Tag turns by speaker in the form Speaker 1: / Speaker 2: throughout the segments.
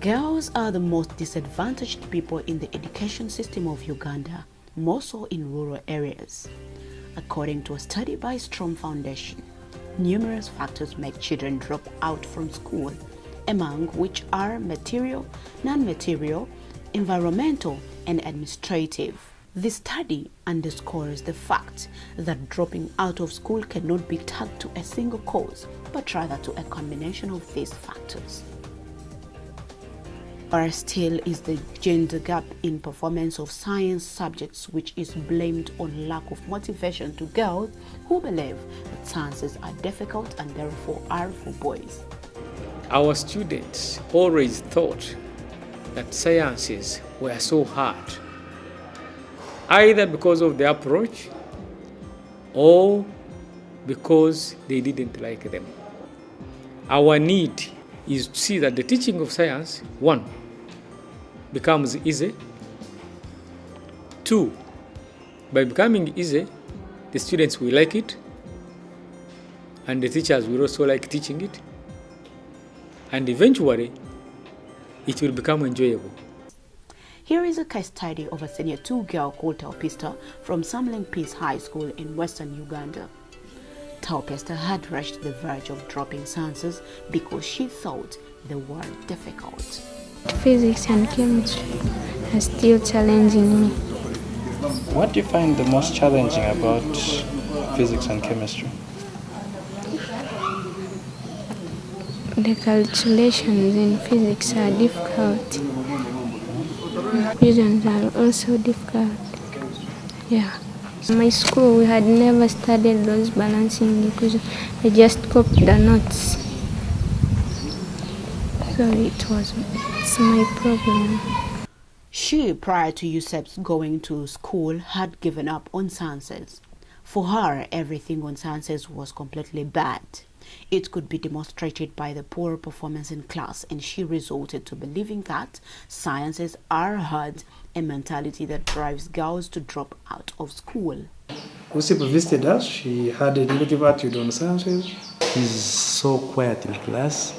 Speaker 1: Girls are the most disadvantaged people in the education system of Uganda, more so in rural areas. According to a study by Strom Foundation, numerous factors make children drop out from school, among which are material, non-material, environmental, and administrative. The study underscores the fact that dropping out of school cannot be tagged to a single cause, but rather to a combination of these factors. There still is the gender gap in performance of science subjects, which is blamed on lack of motivation to girls who believe that sciences are difficult and therefore are for boys.
Speaker 2: Our students always thought that sciences were so hard, either because of the approach or because they didn't like them. Our need is to see that the teaching of science, 1, becomes easy. 2, by becoming easy, the students will like it, and the teachers will also like teaching it, and eventually it will become enjoyable.
Speaker 1: Here is a case study of a senior 2 girl called Taopista from Samling Peace High School in western Uganda. Taopista had reached the verge of dropping sciences because she thought they were difficult.
Speaker 3: Physics and chemistry are still challenging me.
Speaker 4: What do you find the most challenging about physics and chemistry?
Speaker 3: The calculations in physics are difficult. Equations are also difficult. Yeah. In my school, we had never studied those balancing equations. I just copied the notes. So it's my problem.
Speaker 1: She, prior to USEP's going to school, had given up on sciences. For her, everything on sciences was completely bad. It could be demonstrated by the poor performance in class, and she resorted to believing that sciences are hard, a mentality that drives girls to drop out of school.
Speaker 5: USEP visited us. She had a negative attitude on sciences.
Speaker 6: She's so quiet in class.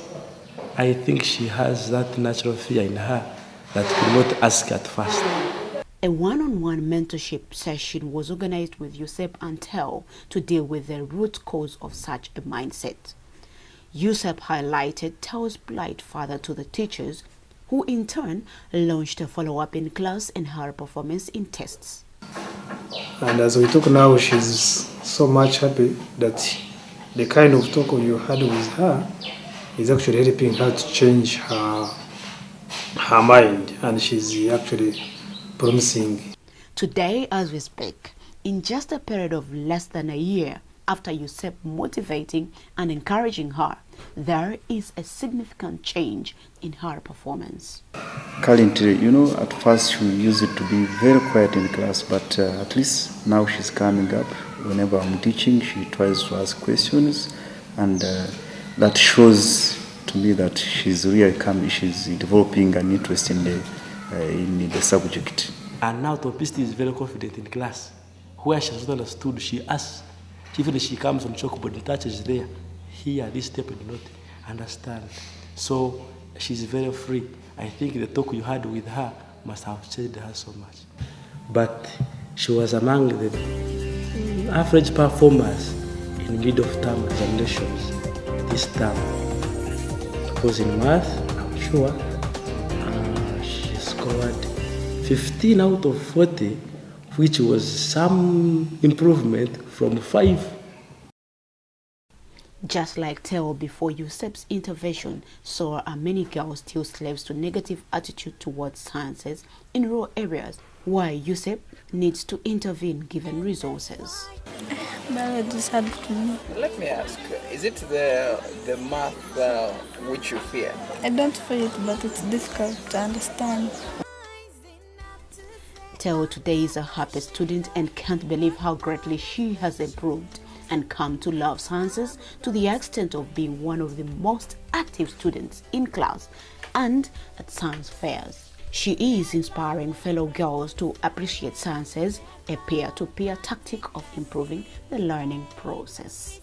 Speaker 6: I think she has that natural fear in her that could not ask at first.
Speaker 1: A one-on-one mentorship session was organized with USEP and TEL to deal with the root cause of such a mindset. USEP highlighted TEL's plight further to the teachers, who in turn launched a follow-up in class and her performance in tests.
Speaker 5: And as we talk now, she's so much happy that the kind of talk you had with her is actually helping her to change her mind, and she's actually promising.
Speaker 1: Today, as we speak, in just a period of less than a year after USEP motivating and encouraging her, there is a significant change in her performance.
Speaker 7: Currently, at first she used to be very quiet in class, but at least now she's coming up. Whenever I'm teaching, she tries to ask questions, and that shows to me that she's developing an interest in the subject.
Speaker 6: And now Taopista is very confident in class. Where she has not understood, she asks. Even if she comes on chalkboard and touches there, here, this step and not understand. So she's very free. I think the talk you had with her must have changed her so much. But she was among the average performers in mid-of-term examinations this term. Because in math, I'm sure, she scored 15 out of 40, which was some improvement from 5.
Speaker 1: Just like Teo before USEP's intervention, so are many girls still slaves to negative attitude towards sciences in rural areas, why USEP needs to intervene given resources.
Speaker 3: Biology is hard to me.
Speaker 8: Let me ask, is it the math which you fear?
Speaker 3: I don't fear it, but it's difficult to understand.
Speaker 1: Teo today is a happy student and can't believe how greatly she has improved and come to love sciences to the extent of being one of the most active students in class and at science fairs. She is inspiring fellow girls to appreciate sciences, a peer-to-peer tactic of improving the learning process.